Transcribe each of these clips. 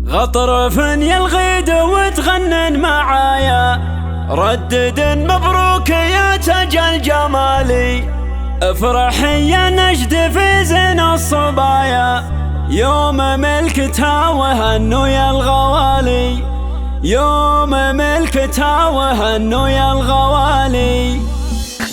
غطرفن يا الغيد وتغنن معايا، ردد مبروك يا تاج الجمالي، افرح يا نجد في زين الصبايا، يوم ملكتها وهنوا يا الغوالي، يوم ملكتها وهنوا يا الغوالي.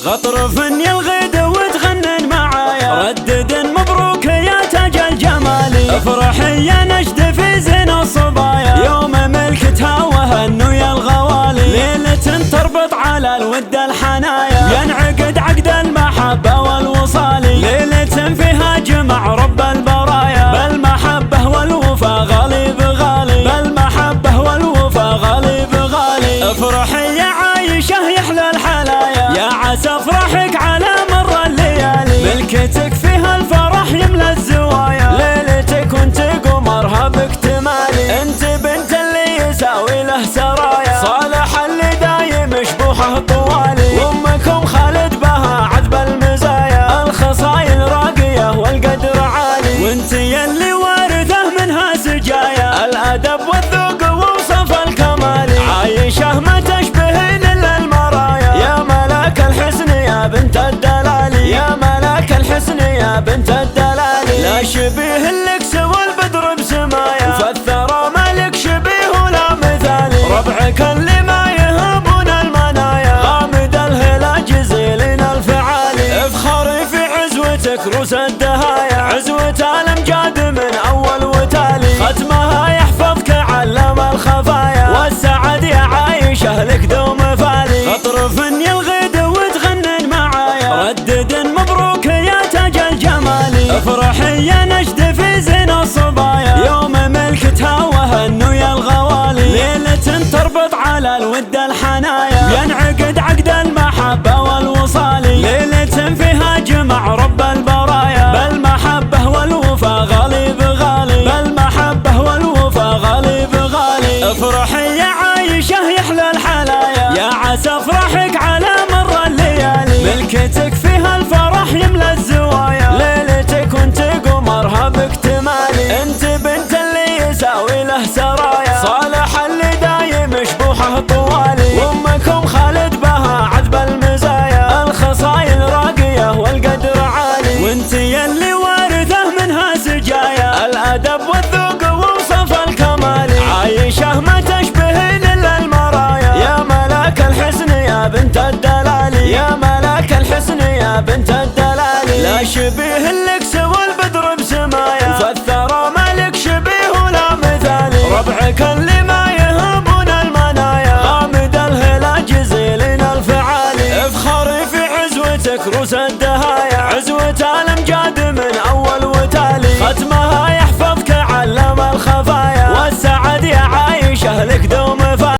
غطرفن يا الغيد وتغنن معايا، ردد مبروك يا تاج الجمالي، افرح يا نجد في زين الصبايا، يوم ملكتها وهنوا يا الغوالي، ليلة تربط على الود الحنايا، ينعقد عقد المحبة والوصال، ليلة فيها جمع رب البرايا، بالمحبة والوفا غالي بغالي، بالمحبة والوفا غالي بغالي. افرح يا عايشة يحلى الحلايا، يا عسى افرحك على مر الليالي، ملكتك فيها الفرح يملى الزوايا، ليلتك وانت قمرها باكتمالي، انت بنت اللي يساوي له سرايا، صالح اللي دايم شبوحه طوالي، وامكم خالد بها عذب المزايا، الخصايل راقية والقدر عالي، وانت يلي وارثه منها سجايا، الادب والذوق ووصف الكمال، عايشة ما تشبهين الا المرايا، يا ملاك الحسن يا بنت الدلالي، يا ملاك الحسن يا بنت الدلالي، لا شبيه لك سوى البدر بسمايا، وفي الثرى مالك شبيه ولا مثالي، ربعك اللي ما يهبون المنايا، غامد الهلا جزيلين الفعالي، افخري في عزوتك روس الدهايا، عزوة الامجاد من اول وتالي، ختمها يحفظك علم الخفايا، والسعد يا عايشة لك دوم فالي. غطرفن يا الغيد وتغنن معايا، ردد مبروك يا تاج الجمالي، افرح يا نجد في زين الصبايا، يوم ملكتها وهنوا يا الغوالي، ليلة تربط على الود الحنايا، ينعقد عقد المحبة والوصال، ليلة فيها جمع رب البرايا، بالمحبة والوفا غالي بغالي، بالمحبة والوفا غالي بغالي. افرح يا عايشة يحلى الحلايا، يا عسى افرحك على مر الليالي، ملكتك فيها الفرح يملى الزوايا، ليلتك وانت قمرها باكتمالي، انت بنت اللي يساوي له سرايا، صالح اللي دايم شبوحه طوالي، وامكم خالد بها عذب المزايا، الخصايل راقية والقدر عالي، وانت يلي وارثه منها سجايا، الادب والذوق ووصف الكمال، عايشة ما تشبهين الا المرايا، يا ملاك الحسن يا بنت الدلالي، يا ملاك الحسن يا بنت الدلالي، لا شبيه لك سوى البدر بسمايا، وفي الثرى مالك شبيه ولا مثالي، ربعك اللي ما يهبون المنايا، غامد الهلا جزيلين الفعالي، افخري في عزوتك روس الدهايا، عزوة الامجاد من اول